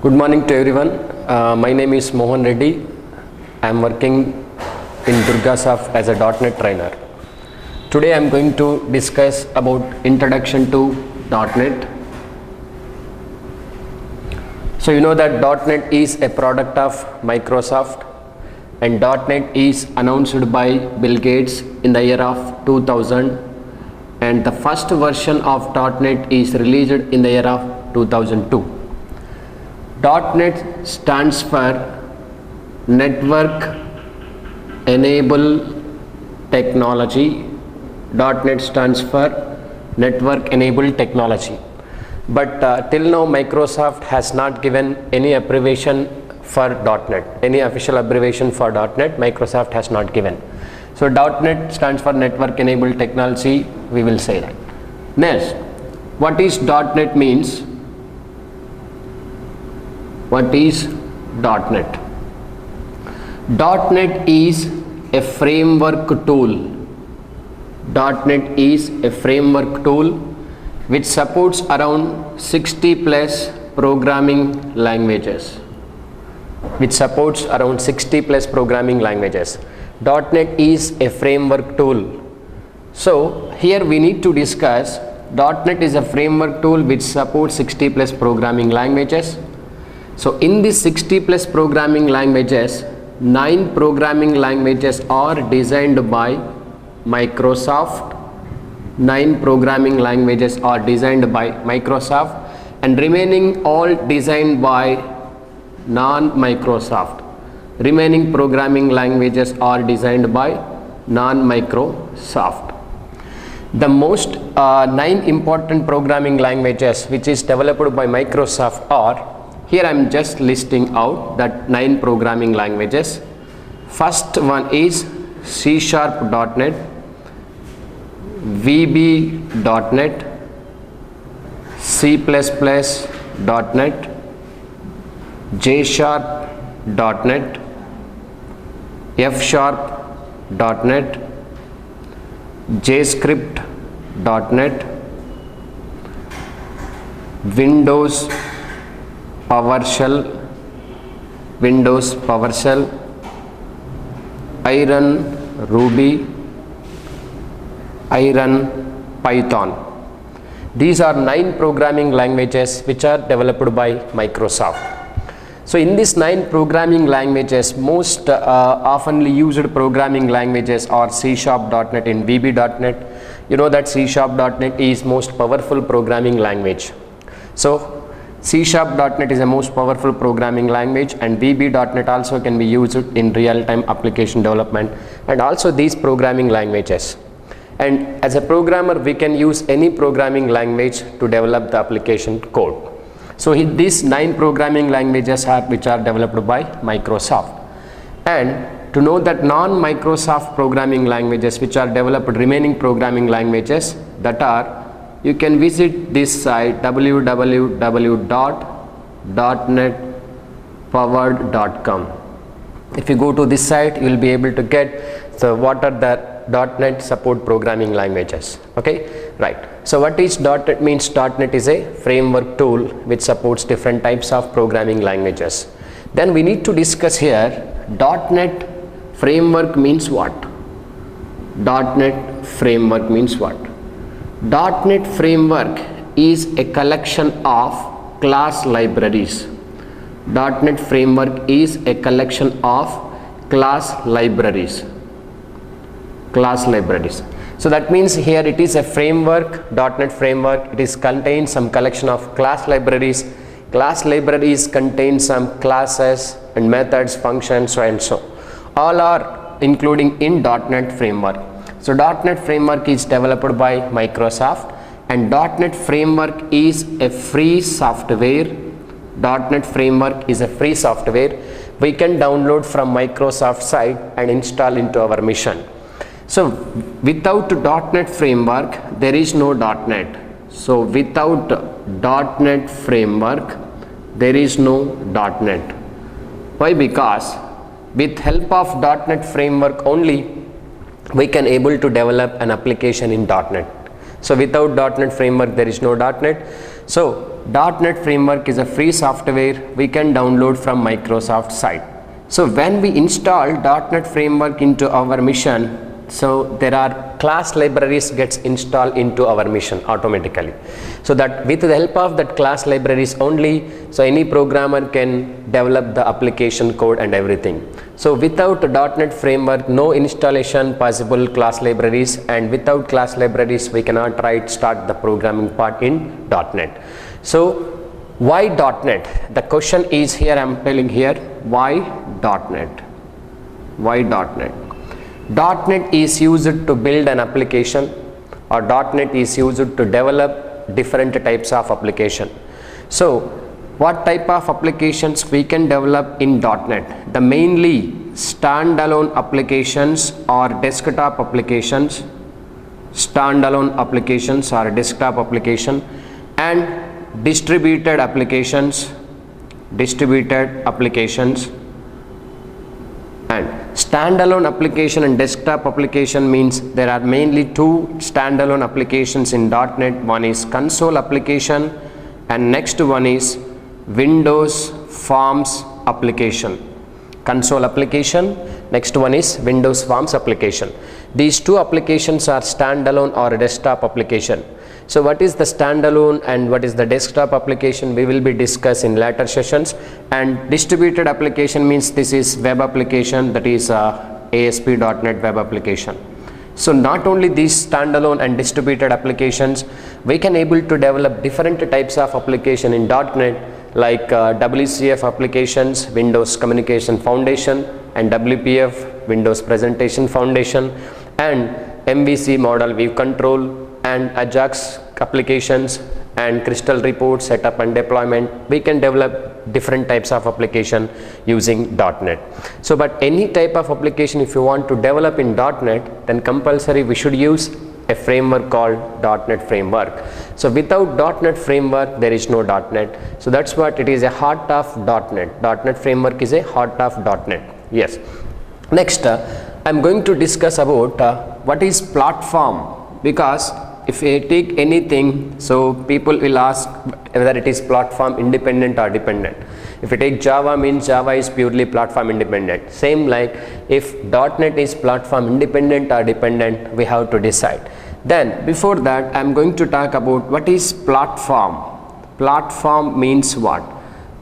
Good morning to everyone. My name is Mohan Reddy. I am working in Durgasoft as a .NET trainer. Today I am going to discuss about introduction to .NET. So you know that .NET is a product of Microsoft, and .NET is announced by Bill Gates in the year of 2000, and the first version of .NET is released in the year of 2002. .NET stands for Network Enabled Technology. .NET stands for Network Enabled Technology. But till now Microsoft has not given any abbreviation for .NET. Any official abbreviation for .NET Microsoft has not given. So .NET stands for Network Enabled Technology. We will say that. Next, what is .NET means? What is .NET? .NET is a framework tool. .NET is a framework tool which supports around 60 plus programming languages. .NET is a framework tool. So here we need to discuss .NET is a framework tool which supports 60 plus programming languages. So in these 60 plus programming languages, 9 programming languages are designed by Microsoft. 9 programming languages are designed by Microsoft, and remaining all designed by non-Microsoft. Remaining programming languages are designed by non-Microsoft. The most 9 important programming languages which is developed by Microsoft are, here I am just listing out that 9 programming languages. First one is C#.NET, VB.NET, C++.NET, J#.NET, F#.NET, JScript.NET, Windows PowerShell, Iron Ruby, Iron Python. These are 9 programming languages which are developed by Microsoft. So in these 9 programming languages, most oftenly used programming languages are C#.NET and VB.NET. You know that C#.NET is most powerful programming language. So C#.NET is a most powerful programming language, and VB.NET also can be used in real-time application development, and also these programming languages. And as a programmer, we can use any programming language to develop the application code. So these 9 programming languages which are developed by Microsoft. And to know that non-Microsoft programming languages which are developed, remaining programming languages, that are, you can visit this site www.netpowered.com. If you go to this site, you will be able to get what are the .NET support programming languages. Okay, right. So what is .NET means? .NET is a framework tool which supports different types of programming languages. Then we need to discuss here .NET framework means what? .NET framework means what? .NET framework is a collection of class libraries. .NET framework is a collection of class libraries. So that means here it is a framework, .NET framework. It contains some collection of class libraries. Class libraries contain some classes and methods, functions, and so all are including in .NET framework. So .NET framework is developed by Microsoft, and .NET framework is a free software. .NET framework is a free software we can download from Microsoft site and install into our machine. So without .NET framework there is no .NET. So without .NET framework there is no .NET. Why? Because with help of .NET framework only we can able to develop an application in .NET. So without .NET framework there is no .NET. So .NET Framework is a free software we can download from Microsoft site. So when we install .NET Framework into our machine, so there are class libraries gets installed into our machine automatically. So that with the help of that class libraries only, so any programmer can develop the application code and everything. So without .NET Framework, no installation possible class libraries, and without class libraries we cannot start the programming part in .NET. So why .NET? The question is here, I am telling here, why .NET? Why .NET? .NET is used to build an application, or .NET is used to develop different types of application. So what type of applications we can develop in .NET? The mainly standalone applications or desktop applications, standalone applications or desktop application, and distributed applications, and standalone application and desktop application means there are mainly two standalone applications in .NET. One is console application and next one is Windows Forms application. Console application, next one is Windows Forms application. These two applications are standalone or desktop application. So what is the standalone and what is the desktop application, we will be discussed in later sessions. And distributed application means this is web application, that is ASP.NET web application. So not only these standalone and distributed applications, we can able to develop different types of application in .NET, like WCF applications, Windows Communication Foundation, and WPF, Windows Presentation Foundation, and MVC Model View Control, and Ajax applications, and Crystal Report setup and deployment. We can develop different types of application using .NET. So but any type of application if you want to develop in .NET, then compulsory we should use a framework called .NET Framework. So without .NET Framework there is no .NET. So that's what it is, a heart of .NET. .NET Framework is a heart of .NET. Yes. Next I'm going to discuss about what is platform, because if I take anything, so people will ask whether it is platform independent or dependent. If you take Java, means Java is purely platform independent. Same like if .NET is platform independent or dependent, we have to decide. Then before that I am going to talk about what is platform. Platform means what?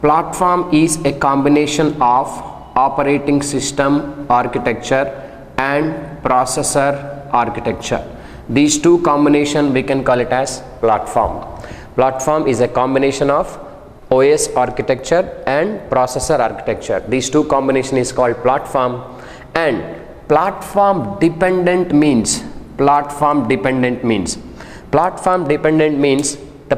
Platform is a combination of operating system architecture and processor architecture. These two combination we can call it as platform. Platform is a combination of OS architecture and processor architecture. These two combination is called platform. And platform dependent means the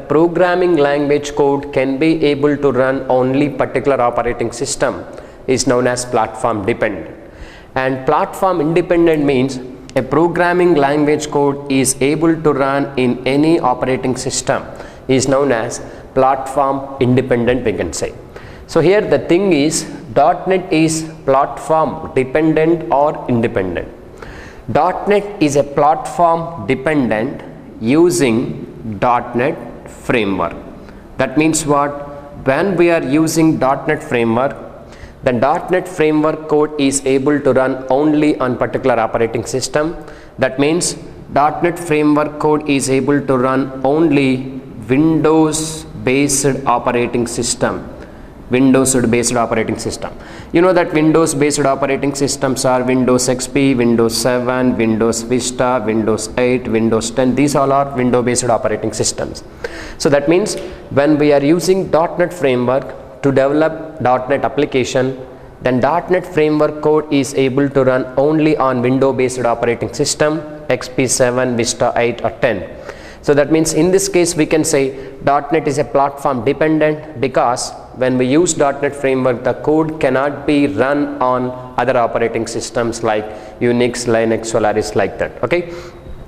programming language code can be able to run only particular operating system, is known as platform dependent. And platform independent means a programming language code is able to run in any operating system, is known as platform independent, we can say. So here the thing is, .NET is platform dependent or independent. .NET is a platform dependent using .NET Framework. That means what? When we are using .NET Framework, the .NET Framework code is able to run only on particular operating system. That means .NET Framework code is able to run only Windows based operating system. Windows based operating system. You know that Windows based operating systems are Windows XP, Windows 7, Windows Vista, Windows 8, Windows 10. These all are Windows based operating systems. So that means when we are using .NET Framework to develop .NET application, then .NET Framework code is able to run only on Windows based operating system, XP 7, Vista 8 or 10. So that means in this case we can say .NET is a platform dependent, because when we use .NET Framework, the code cannot be run on other operating systems like Unix, Linux, Solaris, like that. Okay,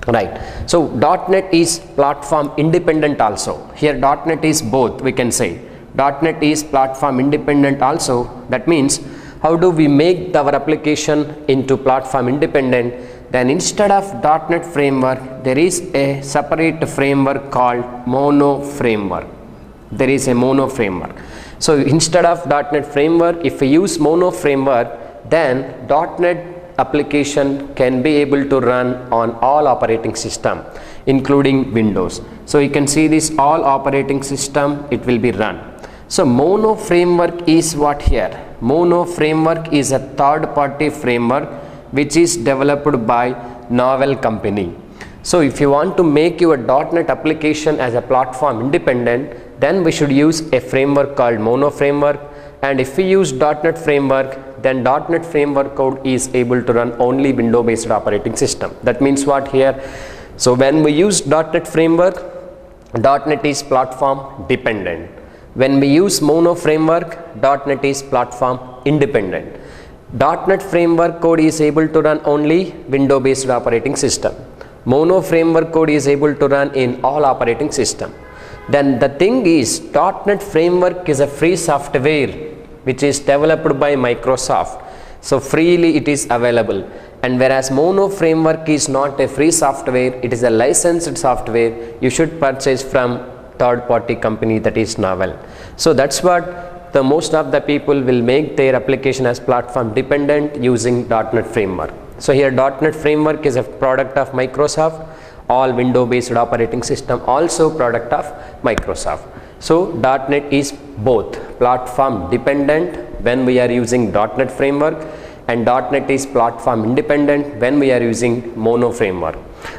right. So .NET is platform independent also. Here .NET is both, we can say. .NET is platform independent also. That means how do we make our application into platform independent? Then instead of .NET Framework, there is a separate framework called Mono Framework. there is a Mono framework. So instead of .NET framework, if we use Mono framework, then .NET application can be able to run on all operating system, including Windows. So you can see this all operating system, it will be run. So Mono framework is what here? Mono framework is a third-party framework which is developed by Novell company. So if you want to make your .NET application as a platform independent, then we should use a framework called Mono framework. And if we use .NET framework, then .NET framework code is able to run only Windows-based operating system. That means what here? So when we use .NET framework, .NET is platform dependent. When we use Mono framework, .NET is platform independent. .NET framework code is able to run only Windows-based operating system. Mono framework code is able to run in all operating system. Then the thing is, .NET framework is a free software which is developed by Microsoft. So freely it is available. And whereas Mono framework is not a free software, it is a licensed software. You should purchase from third-party company, that is Novell. So that's what the most of the people will make their application as platform dependent using .NET framework. So here .NET framework is a product of Microsoft. All Windows-based operating system also product of Microsoft. So .NET is both platform dependent when we are using .NET framework, and .NET is platform independent when we are using Mono framework.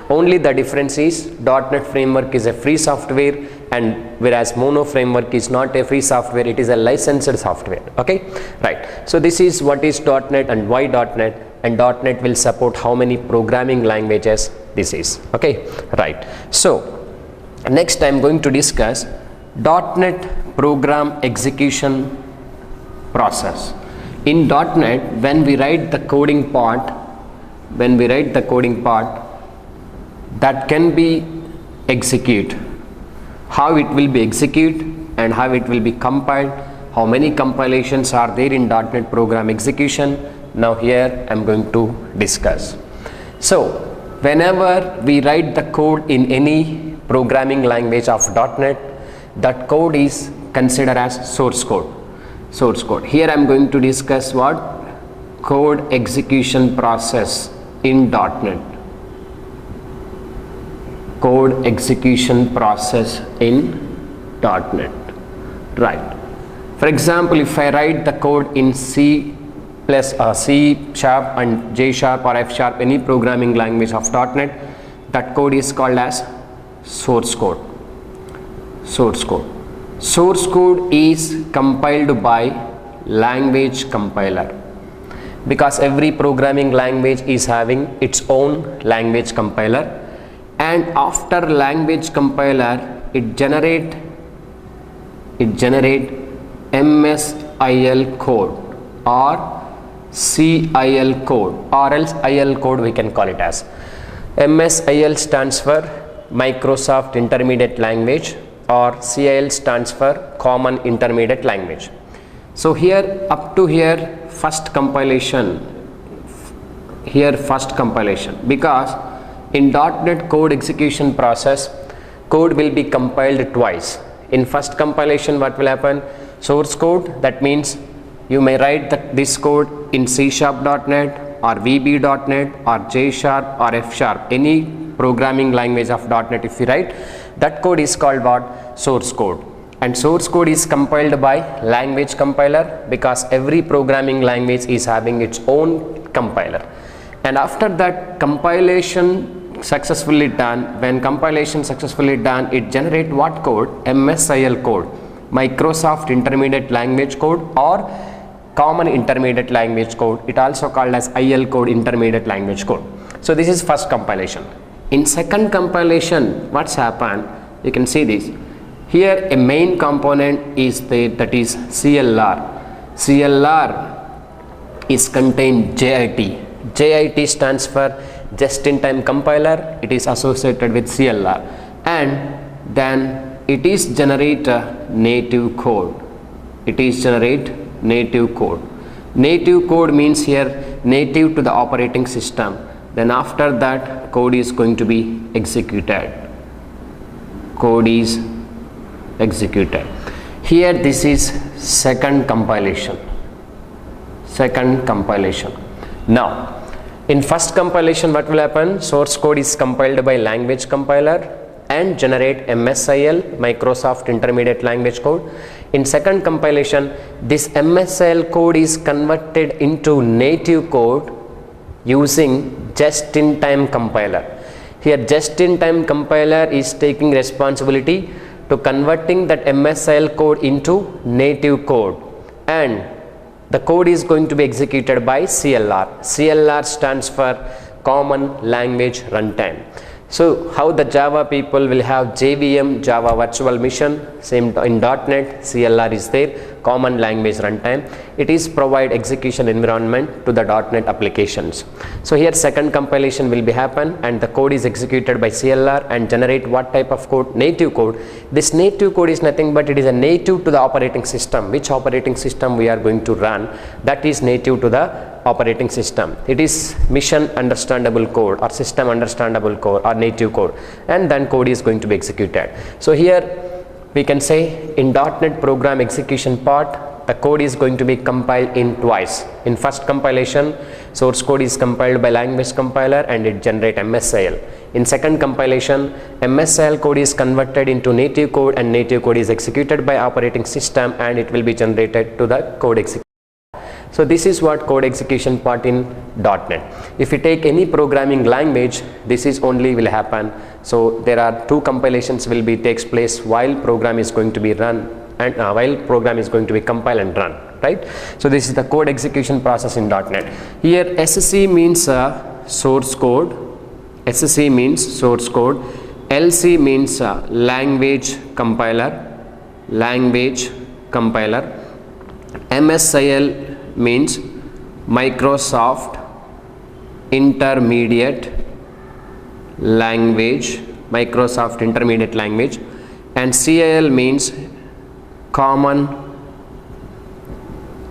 Only the difference is .NET framework is a free software, and whereas Mono framework is not a free software, it is a licensed software. Okay, right. So this is what is .NET and why .NET, and .NET will support how many programming languages this is. Okay, right. So next I am going to discuss .NET program execution process. In .NET, when we write the coding part, that can be execute. How it will be execute and how it will be compiled, how many compilations are there in .NET program execution. Now here I am going to discuss. So whenever we write the code in any programming language of .NET, that code is considered as source code. Source code. Here I am going to discuss what? Code execution process in .NET. Code execution process in .NET. Right. For example, if I write the code in C Sharp and J Sharp or F Sharp, any programming language of .NET, that code is called as source code. Source code. Source code is compiled by language compiler, because every programming language is having its own language compiler, and after language compiler it generate MSIL code or CIL code, or else IL code we can call it as. MSIL stands for Microsoft Intermediate Language, or CIL stands for Common Intermediate Language. So here up to here first compilation, because in .NET code execution process, code will be compiled twice. In first compilation, what will happen? Source code, that means you may write this code in C#.NET or VB.NET or J Sharp or F Sharp, any programming language of .NET. If you write, that code is called what? Source code. And source code is compiled by language compiler, because every programming language is having its own compiler. And after that compilation successfully done, when compilation successfully done, it generate what code? MSIL code, Microsoft Intermediate Language code or Common Intermediate Language code. It also called as IL code, Intermediate Language code. So this is first compilation. In second compilation, what's happened? You can see this. Here a main component is there, that is CLR. CLR is contained JIT. JIT stands for just-in-time compiler. It is associated with CLR, and then it is generate native code. It is generate native code. Native code means here native to the operating system. Then after that, code is going to be executed. Code is executed. Here this is second compilation. Now in first compilation, what will happen? Source code is compiled by language compiler and generate MSIL, Microsoft Intermediate Language Code. In second compilation, this MSIL code is converted into native code using just-in-time compiler. Here just-in-time compiler is taking responsibility to converting that MSIL code into native code, and the code is going to be executed by CLR. CLR stands for Common Language Runtime. So how the Java people will have JVM, Java Virtual Machine, same in .NET, CLR is there, Common Language Runtime. It is provide execution environment to the .NET applications. So here second compilation will be happen, and the code is executed by CLR and generate what type of code? Native code. This native code is nothing but it is a native to the operating system. Which operating system we are going to run, that is native to the operating system. It is mission understandable code or system understandable code or native code, and then code is going to be executed. So here we can say in .NET program execution part, the code is going to be compiled in twice. In first compilation, source code is compiled by language compiler and it generate MSIL. In second compilation, MSIL code is converted into native code and native code is executed by operating system and it will be generated to the code execution. So this is what code execution part in .NET. If you take any programming language, this is only will happen. So there are two compilations will be takes place while program is going to be run and while program is going to be compiled and run, right? So this is the code execution process in .NET. Here SC means source code. SC means source code. LC means language compiler. MSIL means Microsoft Intermediate Language, and CIL means Common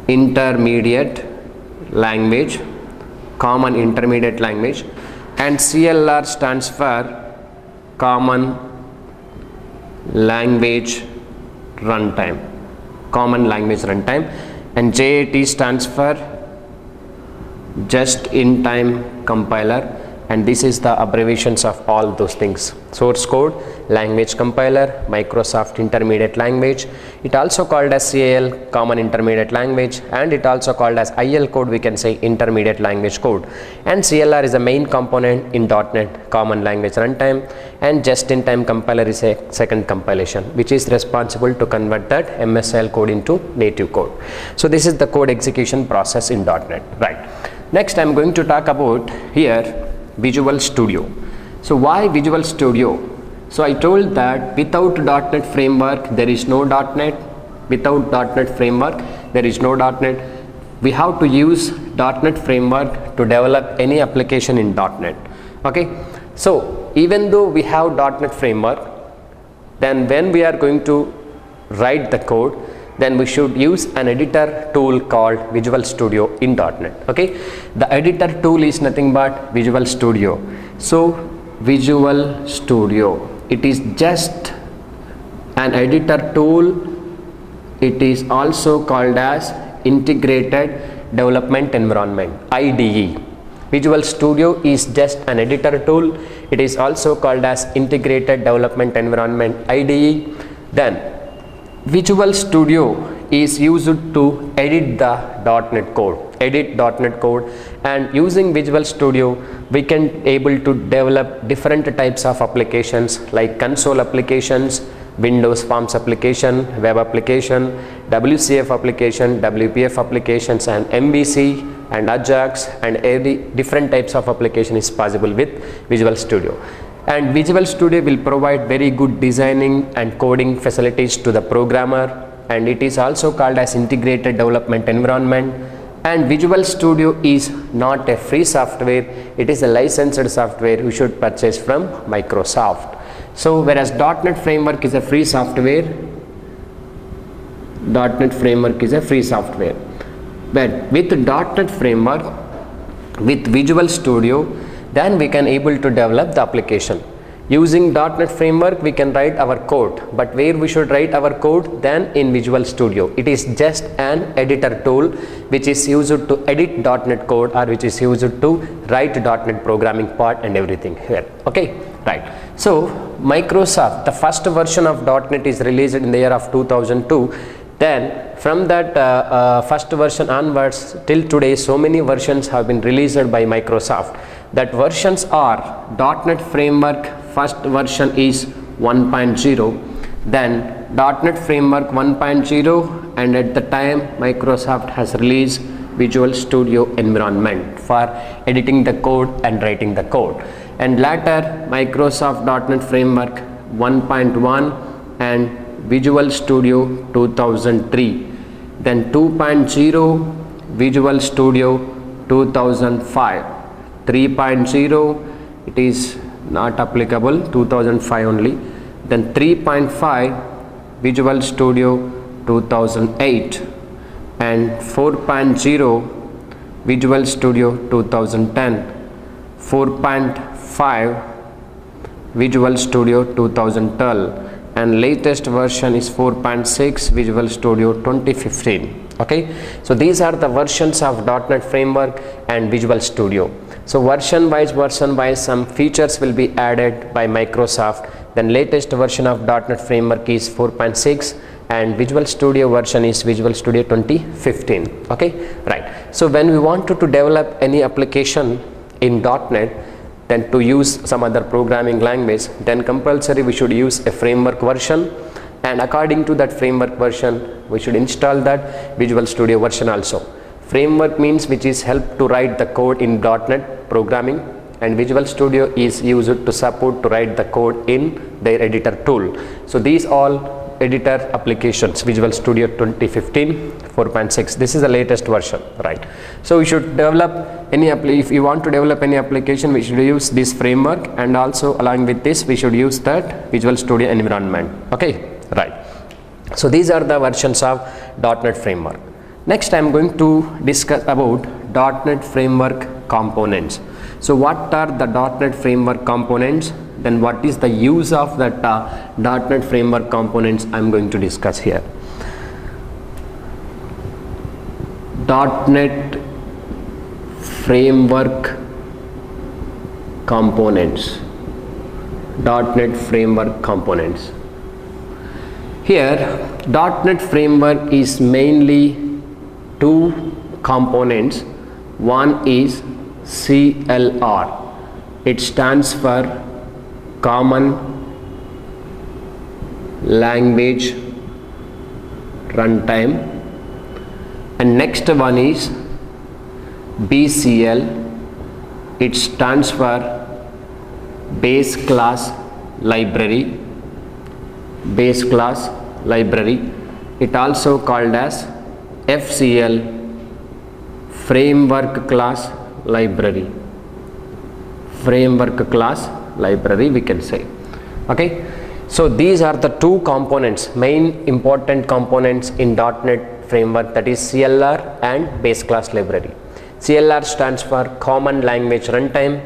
Intermediate Language, and CLR stands for Common Language Runtime, and JIT stands for just-in-time compiler, and this is the abbreviations of all those things: source code, language compiler, Microsoft Intermediate Language. It also called as CIL, Common Intermediate Language, and it also called as IL code, we can say Intermediate Language Code. And CLR is a main component in .NET Common Language Runtime, and just-in-time compiler is a second compilation which is responsible to convert that MSIL code into native code. So this is the code execution process in .NET, right? Next I am going to talk about here Visual Studio. So why Visual Studio? So I told that without .NET framework there is no .NET. Without .NET framework there is no .NET. We have to use .NET framework to develop any application in .NET. Okay. So even though we have .NET framework, then when we are going to write the code, then we should use an editor tool called Visual Studio in .NET. Okay. The editor tool is nothing but Visual Studio. So Visual Studio, it is just an editor tool. It is also called as Integrated Development Environment, IDE. Visual Studio is just an editor tool. It is also called as Integrated Development Environment, IDE. Then Visual Studio is used to edit the .NET code, and using Visual Studio we can able to develop different types of applications like console applications, Windows Forms application, web application, WCF application, WPF applications, and MVC and Ajax, and every different types of application is possible with Visual Studio. And Visual Studio will provide very good designing and coding facilities to the programmer, and it is also called as Integrated Development Environment. And Visual Studio is not a free software, it is a licensed software you should purchase from Microsoft. So whereas .NET Framework is a free software, but with .NET Framework, with Visual Studio, then we can able to develop the application. Using .NET framework we can write our code, but where we should write our code? Then in Visual Studio. It is just an editor tool which is used to edit .NET code, or which is used to write .NET programming part and everything here. Okay, right. So Microsoft, the first version of .NET is released in the year of 2002. Then from that first version onwards till today, so many versions have been released by Microsoft. That versions are .NET Framework first version is 1.0, then .NET Framework 1.0, and at the time Microsoft has released Visual Studio environment for editing the code and writing the code, and later Microsoft .NET Framework 1.1 and Visual Studio 2003, then 2.0 Visual Studio 2005, 3.0 it is not applicable, 2005 only, then 3.5 Visual Studio 2008, and 4.0 Visual Studio 2010, 4.5 Visual Studio 2012, and latest version is 4.6 Visual Studio 2015. Okay, so these are the versions of .NET Framework and Visual Studio. So version wise some features will be added by Microsoft. Then latest version of .NET Framework is 4.6 and Visual Studio version is Visual Studio 2015. Okay, right. So when we want to develop any application in .NET, then to use some other programming language, then compulsory we should use a framework version, and according to that framework version we should install that Visual Studio version also. Framework means which is help to write the code in .NET programming, and Visual Studio is used to support to write the code in their editor tool. So these all editor applications, Visual Studio 2015 4.6, this is the latest version, right? So we should develop any if you want to develop any application, we should use this framework, and also along with this we should use that Visual Studio environment. Okay, right. So these are the versions of .NET Framework. Next I am going to discuss about .NET Framework components. So what are the .NET Framework components? Then what is the use of that .NET Framework components I am going to discuss here. .NET Framework components. .NET Framework components. Here .NET Framework is mainly two components. One is CLR. It stands for Common Language Runtime, and next one is BCL. It stands for Base Class Library. Base Class Library. It also called as FCL, Framework Class Library. Framework Class Library we can say. Okay, so these are the two components, main important components in .NET Framework, that is CLR and Base Class Library. CLR stands for Common Language Runtime,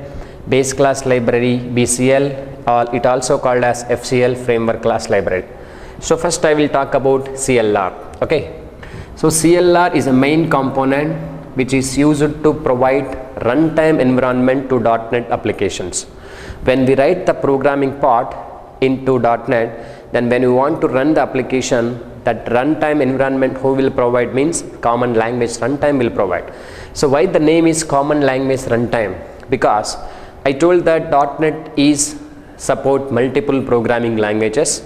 Base Class Library BCL, or it also called as FCL, Framework Class Library. So first I will talk about CLR. Okay, so CLR is a main component which is used to provide runtime environment to .NET applications. When we write the programming part into .NET, then when we want to run the application, that runtime environment who will provide means Common Language Runtime will provide. So why the name is Common Language Runtime? Because I told that .NET is support multiple programming languages.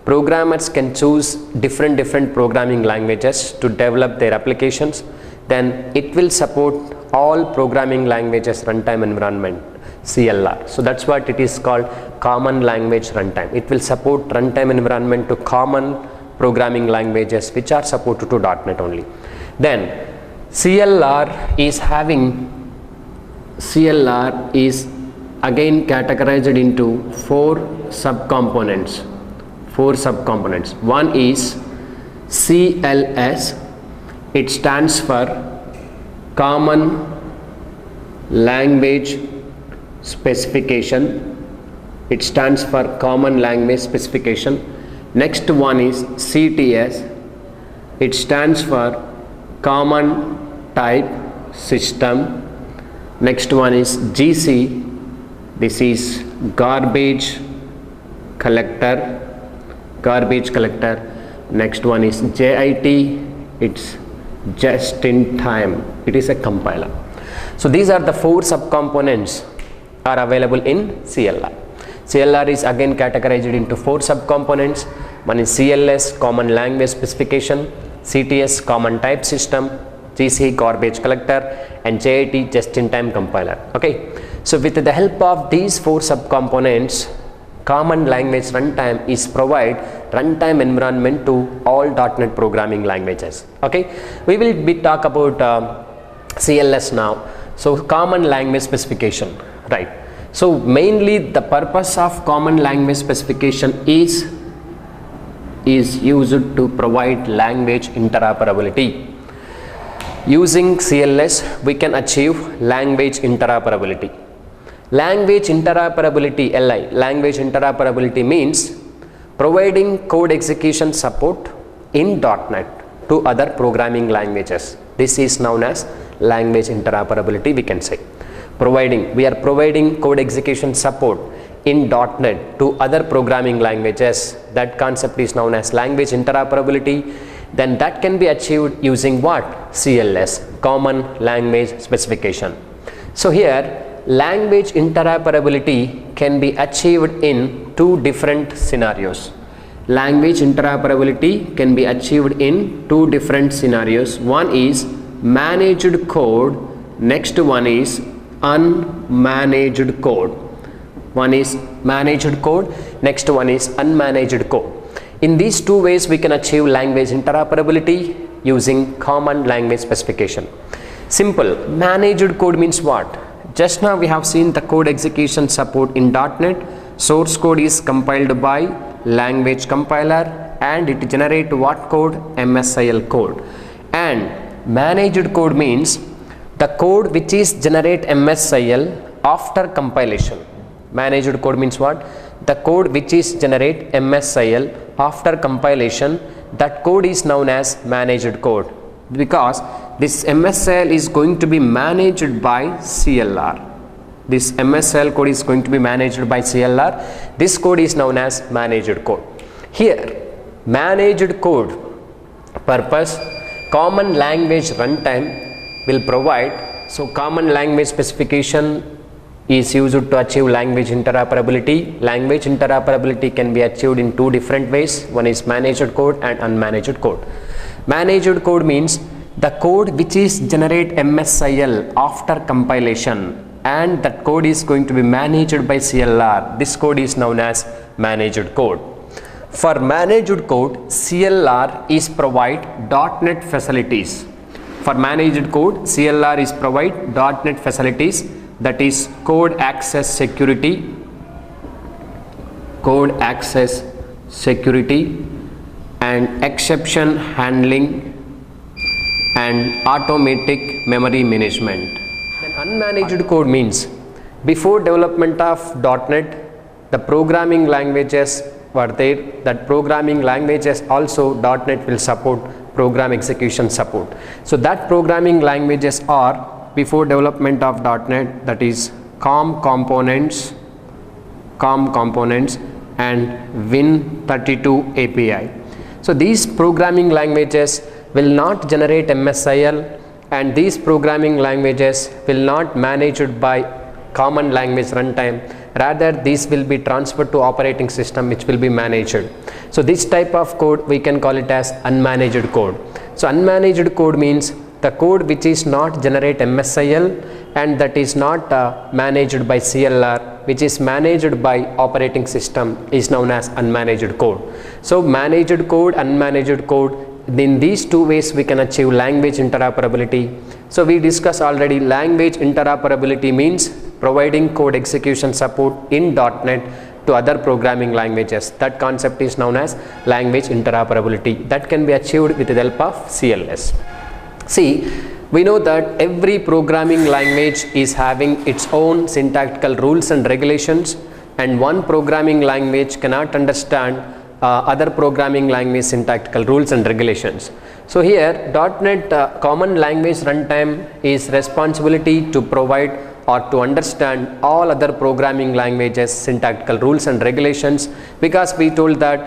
Programmers can choose different programming languages to develop their applications. Then it will support all programming languages runtime environment, CLR. So that's what it is called, Common Language Runtime. It will support runtime environment to common programming languages which are supported to .NET only. Then CLR is again categorized into four subcomponents. One is CLS. It stands for Common Language Specification. it stands for Common Language Specification. Next one is CTS, it stands for Common Type System. Next one is GC, this is Garbage Collector. Next one is JIT, it's Just in Time, it is a compiler. So these are the 4 subcomponents are available in CLR. CLR is again categorized into 4 subcomponents. One is CLS, Common Language Specification, CTS, Common Type System, GC, Garbage Collector, and JIT, Just in Time Compiler. Okay, so with the help of these 4 subcomponents, Common Language Runtime is provide runtime environment to all .NET programming languages. Okay, we will talk about CLS now. So Common Language Specification, right? So mainly the purpose of Common Language Specification is used to provide language interoperability. Using CLS we can achieve language interoperability. Language interoperability, LI, language interoperability means providing code execution support in .NET to other programming languages. This is known as language interoperability, we can say. We are providing code execution support in .NET to other programming languages. That concept is known as language interoperability. Then that can be achieved using what? CLS, Common Language Specification. So here language interoperability can be achieved in 2 different scenarios. Language interoperability can be achieved in 2 different scenarios. One is managed code, next one is unmanaged code. One is managed code, next one is unmanaged code. In these 2 ways we can achieve language interoperability using Common Language Specification. Simple. Managed code means what? Just now we have seen the code execution support in .NET. Source code is compiled by language compiler and it generate what code? MSIL code. And managed code means the code which is generate MSIL after compilation. Managed code means what? The code which is generate MSIL after compilation, that code is known as managed code, because this MSIL is going to be managed by CLR. This MSIL code is going to be managed by CLR. This code is known as managed code. Here managed code purpose Common Language Runtime will provide. So Common Language Specification is used to achieve language interoperability. Language interoperability can be achieved in 2 different ways. One is managed code and unmanaged code. Managed code means the code which is generate MSIL after compilation, and that code is going to be managed by CLR. This code is known as managed code. For managed code, CLR is provide .NET facilities. For managed code, CLR is provide .NET facilities, that is code access security, and exception handling and automatic memory management. Then unmanaged code means before development of .NET, the programming languages were there. That programming languages also .NET will support program execution support. So that programming languages are before development of .NET, that is COM components and Win32 API. So these programming languages will not generate MSIL, and these programming languages will not managed by Common Language Runtime. Rather, these will be transferred to operating system which will be managed. So this type of code we can call it as unmanaged code. So unmanaged code means the code which is not generate MSIL and that is not managed by CLR, which is managed by operating system, is known as unmanaged code. So managed code, unmanaged code, in these 2 ways we can achieve language interoperability. So we discussed already, language interoperability means providing code execution support in .NET to other programming languages. That concept is known as language interoperability. That can be achieved with the help of CLS. See, we know that every programming language is having its own syntactical rules and regulations, and one programming language cannot understand other programming language syntactical rules and regulations. So here .NET common language runtime is responsibility to provide or to understand all other programming languages syntactical rules and regulations, because we told that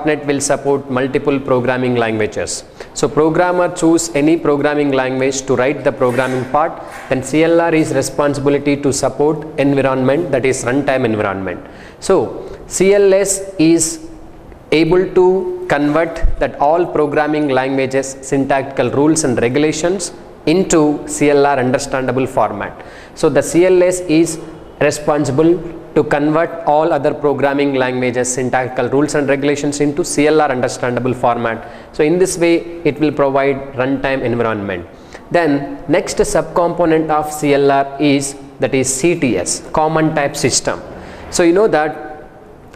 .NET will support multiple programming languages. So programmer choose any programming language to write the programming part, then CLR is responsibility to support environment, that is runtime environment. So CLS is able to convert that all programming languages syntactical rules and regulations into CLR understandable format. So the CLS is responsible to convert all other programming languages syntactical rules and regulations into CLR understandable format. So in this way it will provide runtime environment. Then next subcomponent of CLR is, that is CTS, common type system. So you know that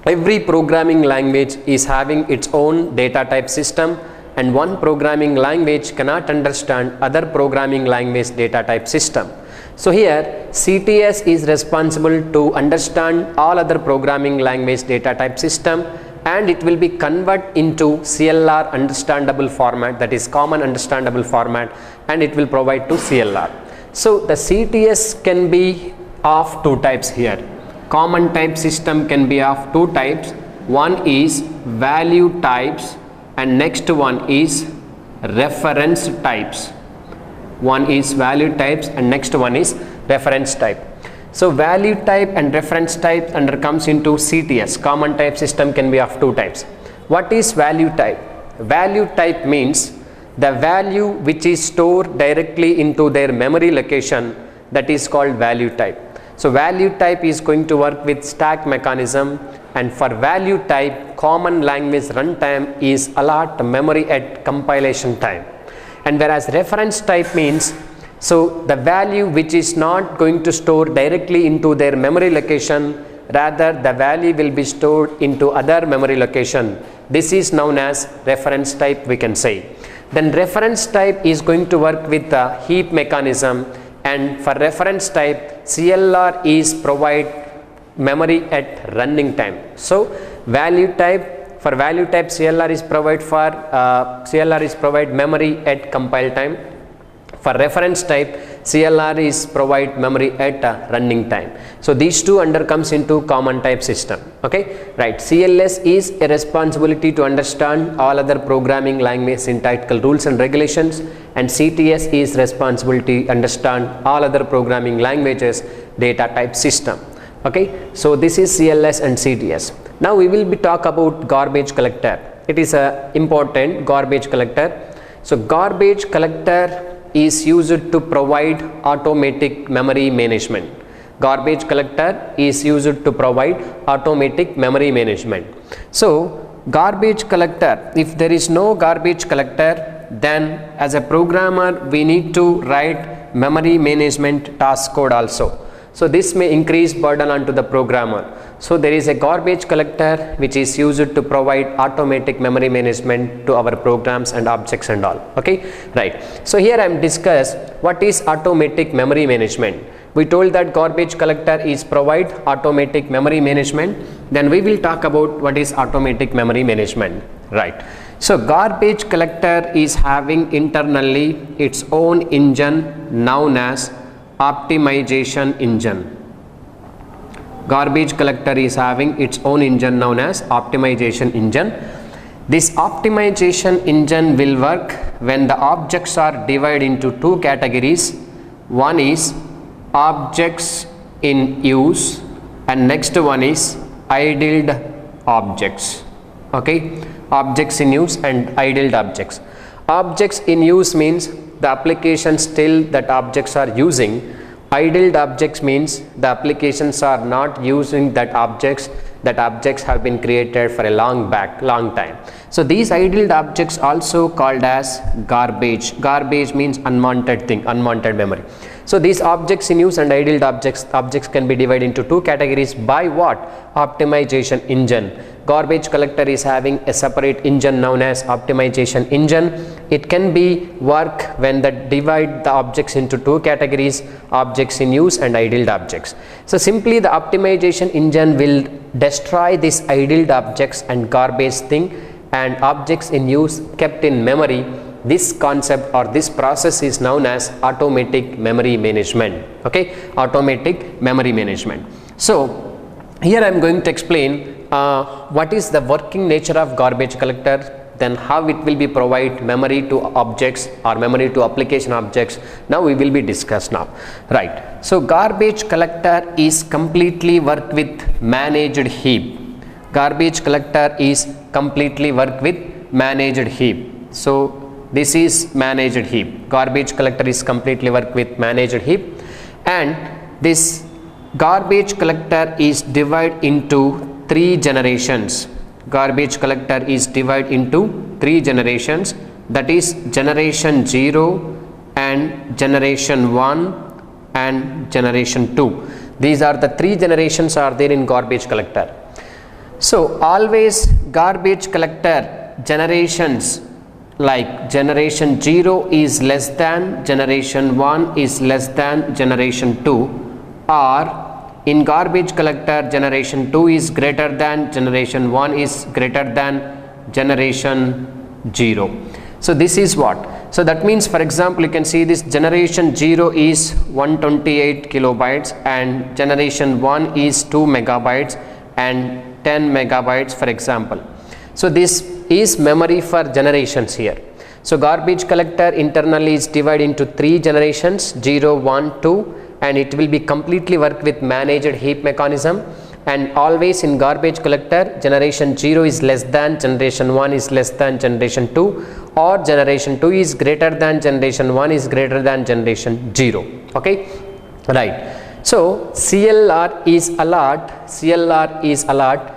every programming language is having its own data type system, and one programming language cannot understand other programming language data type system. So here CTS is responsible to understand all other programming language data type system, and it will be converted into CLR understandable format, that is common understandable format, and it will provide to CLR. So the CTS can be of two types here. Common type system can be of two types. One is value types and next one is reference types. One is value types and next one is reference type. So value type and reference type under comes into CTS. Common type system can be of two types. What is value type? Value type means the value which is stored directly into their memory location, that is called value type. So value type is going to work with stack mechanism, and for value type common language runtime is allot memory at compilation time. And whereas reference type means, so the value which is not going to store directly into their memory location, rather the value will be stored into other memory location. This is known as reference type, we can say. Then reference type is going to work with the heap mechanism, and for reference type CLR is provide memory at running time. So value type, for value type CLR is provide memory at compile time. For reference type CLR is provide memory at running time. So these two under comes into common type system. Okay, right. CLS is a responsibility to understand all other programming language syntactical rules and regulations, and CTS is responsibility to understand all other programming languages data type system. Okay, so this is CLS and CTS. Now we will be talk about garbage collector. It is a important garbage collector. So garbage collector is used to provide automatic memory management. Garbage collector is used to provide automatic memory management. So garbage collector, if there is no garbage collector, then as a programmer we need to write memory management task code also. So this may increase burden onto the programmer. So there is a garbage collector which is used to provide automatic memory management to our programs and objects and all. Okay, right. So here I am discuss what is automatic memory management. We told that garbage collector is provide automatic memory management. Then we will talk about what is automatic memory management. Right. So garbage collector is having internally its own engine known as optimization engine. Garbage collector is having its own engine known as optimization engine. This optimization engine will work when the objects are divided into two categories. One is objects in use and next one is idled objects. Okay, objects in use and idled objects. Objects in use means the application still that objects are using. Idled objects means the applications are not using that objects have been created for a long time. So these idled objects also called as garbage. Garbage means unwanted thing, unwanted memory. So these objects in use and idled objects can be divided into two categories by what? Optimization engine. Garbage collector is having a separate engine known as optimization engine, it can be work when that divide the objects into two categories, objects in use and idled objects. So simply the optimization engine will destroy these idled objects and garbage thing and objects in use kept in memory. This concept or this process is known as automatic memory management. Okay, automatic memory management. So here I am going to explain what is the working nature of garbage collector, then how it will be provide memory to objects or memory to application objects. Now we will be discussed now, right? So garbage collector is completely work with managed heap. Garbage collector is completely work with managed heap. So this is managed heap. Garbage collector is completely work with managed heap, and this garbage collector is divided into 3 generations. Garbage collector is divided into 3 generations, that is generation 0 and generation 1 and generation 2. These are the 3 generations are there in garbage collector. So always garbage collector generations like generation 0 is less than generation 1 is less than generation 2, or in garbage collector generation 2 is greater than generation 1 is greater than generation 0. So this is what, so that means for example you can see this generation 0 is 128 kilobytes and generation 1 is 2 megabytes and 10 megabytes for example. So this is memory for generations here. So garbage collector internally is divided into 3 generations, 0, 1, 2, and it will be completely work with managed heap mechanism, and always in garbage collector generation 0 is less than generation 1 is less than generation 2, or generation 2 is greater than generation 1 is greater than generation 0. Okay, right. So CLR is allot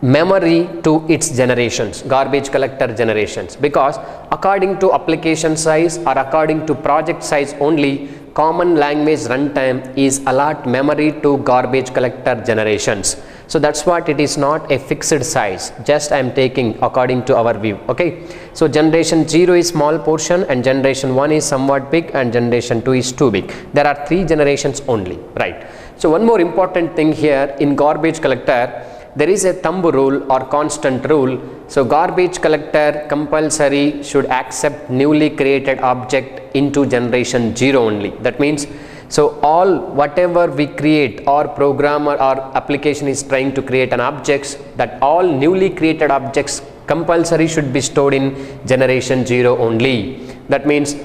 memory to its generations, garbage collector generations, because according to application size or according to project size only, common language runtime is allot memory to garbage collector generations. So that's what it is not a fixed size, just I am taking according to our view. Okay, so generation 0 is small portion and generation 1 is somewhat big and generation 2 is too big. There are 3 generations only, right? So one more important thing here in garbage collector, there is a thumb rule or constant rule. So garbage collector compulsory should accept newly created object into generation 0 only. That means so all whatever we create or programmer or application is trying to create an objects, that all newly created objects compulsory should be stored in generation 0 only. That means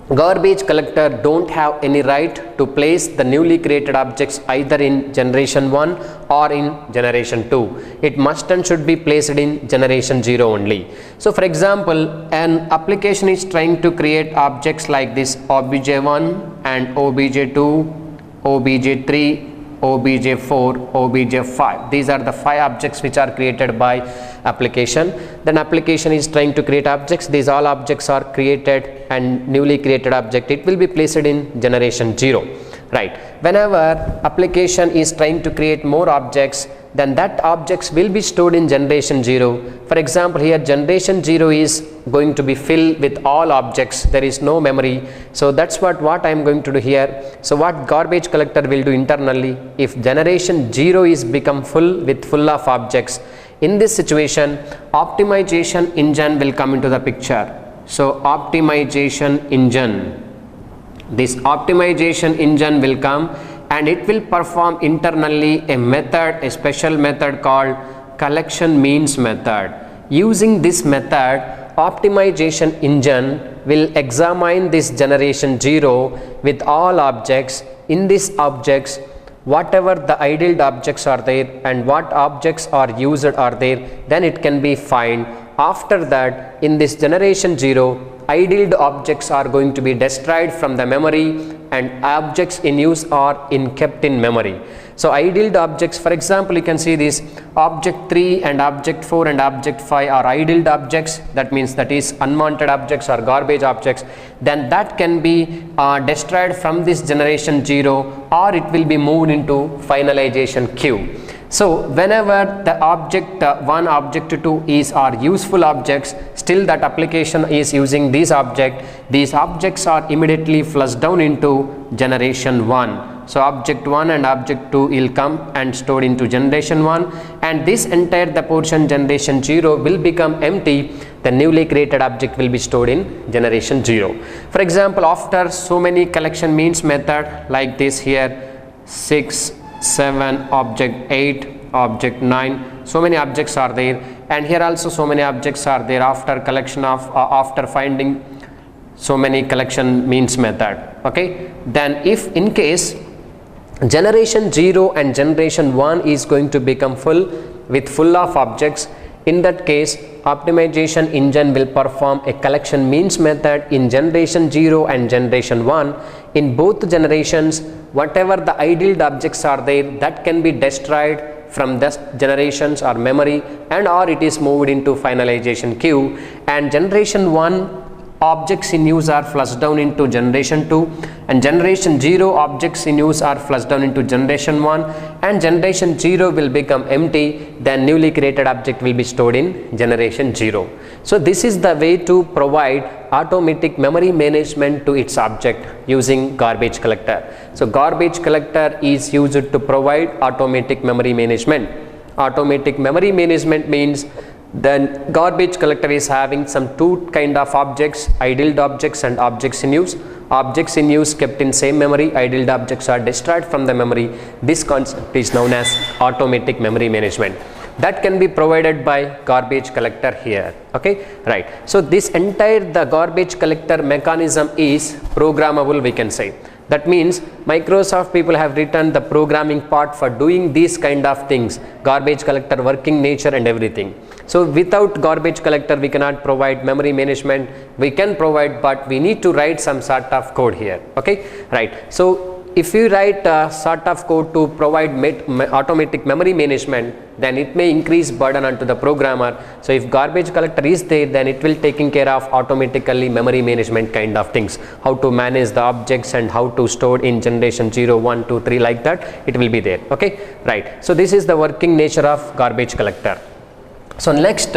garbage collector don't have any right to place the newly created objects either in generation 1 or in generation 2. It must and should be placed in generation 0 only. So for example, an application is trying to create objects like this obj1 and obj2, obj3, obj4, obj5. These are the 5 objects which are created by application. Then application is trying to create objects. These all objects are created and newly created object, it will be placed in generation 0, right? Whenever application is trying to create more objects, then that objects will be stored in generation 0. For example, here generation 0 is going to be filled with all objects, there is no memory. So that's what I am going to do here. So what garbage collector will do internally, if generation 0 is become full of objects, in this situation optimization engine will come into the picture. So optimization engine, this optimization engine will come and it will perform internally a method, a special method called collection means method. Using this method, optimization engine will examine this generation 0 with all objects. In these objects, whatever the idled objects are there and what objects are used are there, then it can be found. After that, in this generation 0, idled objects are going to be destroyed from the memory and objects in use are kept in memory. So idled objects, for example, you can see this object 3 and object 4 and object 5 are idled objects. That means that is unwanted objects or garbage objects. Then that can be destroyed from this generation 0, or it will be moved into finalization queue. So whenever the object 1, object 2 is are useful objects, still that application is using these objects are immediately flushed down into generation 1. So object 1 and object 2 will come and stored into generation 1, and this entire the portion generation 0 will become empty. The newly created object will be stored in generation 0. For example, after so many collection means method like this here, 6, 7, object 8, object 9, so many objects are there, and here also so many objects are there after collection of after finding so many collection means method. Okay, then if in case generation 0 and generation 1 is going to become full of objects, in that case optimization engine will perform a collection means method in generation 0 and generation 1. In both generations, whatever the idled objects are there, that can be destroyed from the generations or memory, and or it is moved into finalization queue, and generation 1 objects in use are flushed down into generation 2, and generation 0 objects in use are flushed down into generation 1, and generation 0 will become empty. Then newly created object will be stored in generation 0. So this is the way to provide automatic memory management to its object using garbage collector. So garbage collector is used to provide automatic memory management. Automatic memory management means then garbage collector is having some two kind of objects, idled objects and objects in use. Objects in use kept in same memory, idled objects are destroyed from the memory. This concept is known as automatic memory management. That can be provided by garbage collector here. Okay, right. So this entire the garbage collector mechanism is programmable, we can say. That means Microsoft people have written the programming part for doing these kind of things, garbage collector working nature and everything. So without garbage collector we cannot provide memory management. We can provide, but we need to write some sort of code here. Okay, right. So if you write a sort of code to provide automatic memory management, then it may increase burden onto the programmer. So if garbage collector is there, then it will taking care of automatically memory management kind of things, how to manage the objects and how to store in generation 0, 1, 2, 3 like that, it will be there. Okay, right. So this is the working nature of garbage collector. So next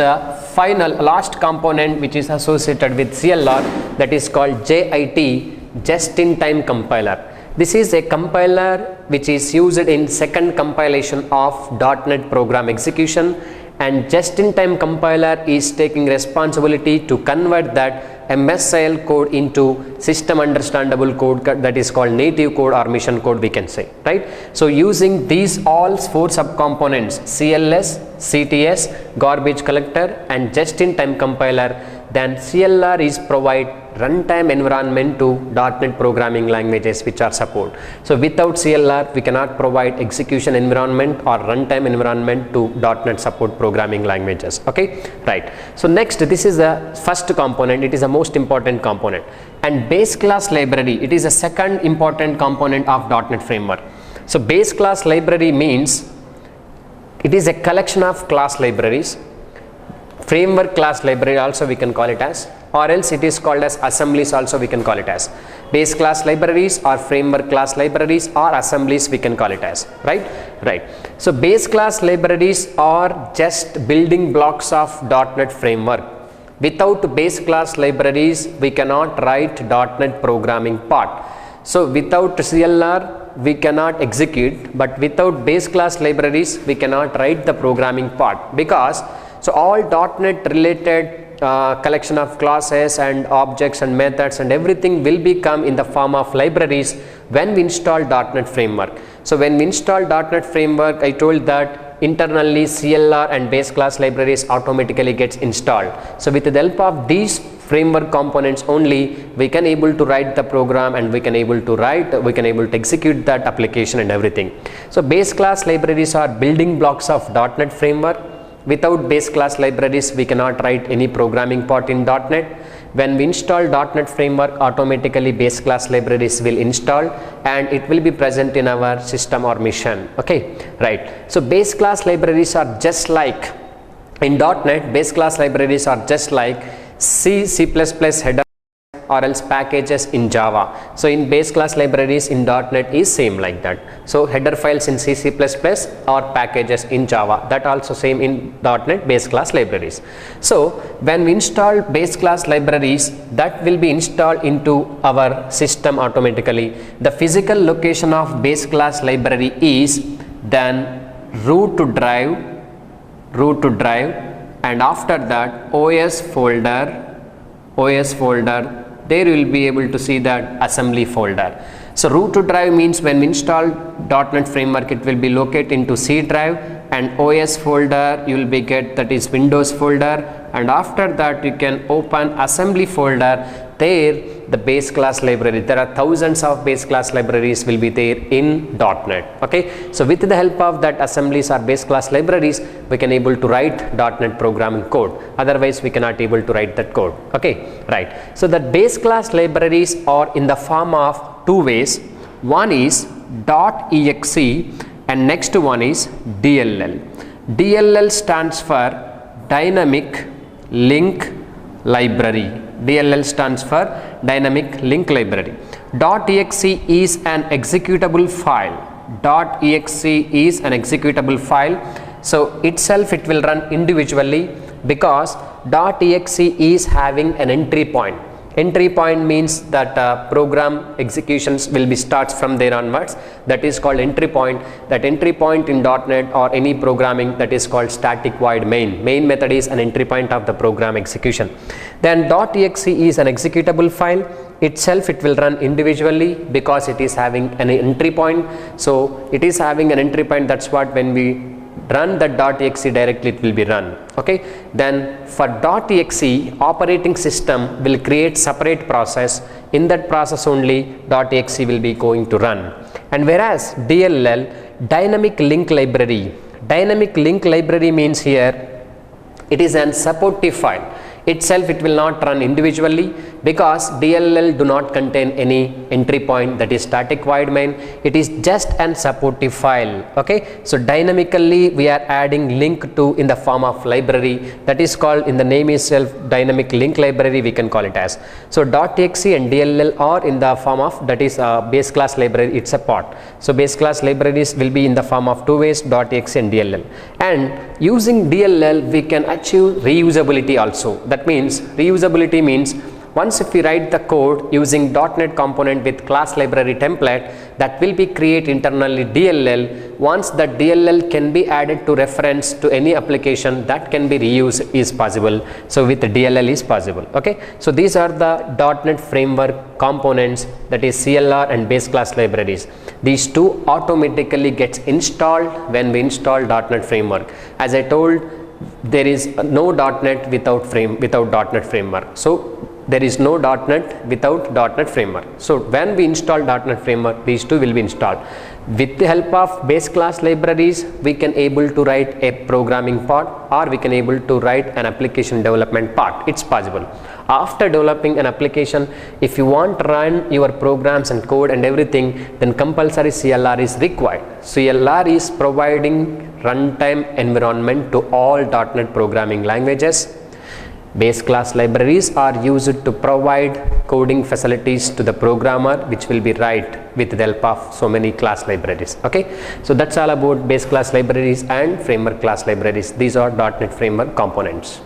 final last component which is associated with CLR, that is called JIT, just in time compiler. This is a compiler which is used in second compilation of .NET program execution, and just-in-time compiler is taking responsibility to convert that MSIL code into system understandable code, that is called native code or mission code, we can say, right? So using these all 4 subcomponents, CLS, CTS, garbage collector and just-in-time compiler, then CLR is provide runtime environment to .NET programming languages which are support. So without CLR we cannot provide execution environment or runtime environment to .NET support programming languages. Okay, right. So next, this is the first component, it is the most important component, and base class library, it is a second important component of .NET framework. So base class library means it is a collection of class libraries. Framework class library also we can call it as, or else it is called as assemblies also we can call it as. Base class libraries or framework class libraries or assemblies we can call it as, right? Right. So base class libraries are just building blocks of .NET framework. Without base class libraries we cannot write .NET programming part. So without CLR we cannot execute, but without base class libraries we cannot write the programming part, because so all .NET related collection of classes and objects and methods and everything will become in the form of libraries when we install .NET framework. So when we install .NET framework, I told that internally CLR and base class libraries automatically gets installed. So with the help of these framework components only we can able to write the program, and we can able to execute that application and everything. So base class libraries are building blocks of .NET framework. Without base class libraries we cannot write any programming part in .NET. When we install .NET framework, automatically base class libraries will install and it will be present in our system or mission. Okay, right. So base class libraries are just like in .NET, base class libraries are just like C, C++ header, or else packages in Java. So in base class libraries in .NET is same like that. So header files in C++ or packages in Java, that also same in .NET base class libraries. So when we install base class libraries, that will be installed into our system automatically. The physical location of base class library is then root to drive, and after that OS folder, there you will be able to see that assembly folder. So root to drive means when we install .NET Framework, it will be located into C drive, and OS folder you will be get, that is Windows folder, and after that you can open assembly folder. There the base class library, there are thousands of base class libraries will be there in .NET. Okay, so with the help of that assemblies or base class libraries, we can able to write .NET programming code. Otherwise we cannot able to write that code. Okay, right. So that base class libraries are in the form of two ways. One is .exe and next one is DLL. DLL stands for Dynamic Link Library. DLL stands for Dynamic Link Library. .exe is an executable file. .exe is an executable file. So itself it will run individually because .exe is having an entry point. Entry point means that program executions will be starts from there onwards. That is called entry point. That entry point in .NET or any programming, that is called static void main. Main method is an entry point of the program execution. Then .exe is an executable file. Itself it will run individually because it is having an entry point. So it is having an entry point. That's what when we run the .exe directly it will be run. Okay, then for .exe operating system will create separate process. In that process only .exe will be going to run. And whereas DLL, Dynamic Link Library, Dynamic Link Library means here it is an supportive file. Itself it will not run individually because DLL do not contain any entry point, that is static void main. It is just an supportive file. Okay, so dynamically we are adding link to in the form of library, that is called in the name itself Dynamic Link Library we can call it as. So .exe and DLL are in the form of, that is base class library, it's a part. So base class libraries will be in the form of two ways, .exe and DLL. And using DLL we can achieve reusability also. That means reusability means once if we write the code using .NET component with class library template, that will be create internally DLL. Once the DLL can be added to reference to any application, that can be reused is possible. So with the DLL is possible. Okay, so these are the .NET framework components, that is CLR and base class libraries. These two automatically gets installed when we install .NET framework. As I told, there is no .NET without .NET framework. So there is no .NET without .NET framework. So when we install .NET framework, these two will be installed. With the help of base class libraries, we can able to write a programming part, or we can able to write an application development part. It's possible. After developing an application, if you want to run your programs and code and everything, then compulsory CLR is required. CLR is providing runtime environment to all .NET programming languages. Base class libraries are used to provide coding facilities to the programmer, which will be write with the help of so many class libraries. Okay, so that's all about base class libraries and framework class libraries. These are .NET framework components.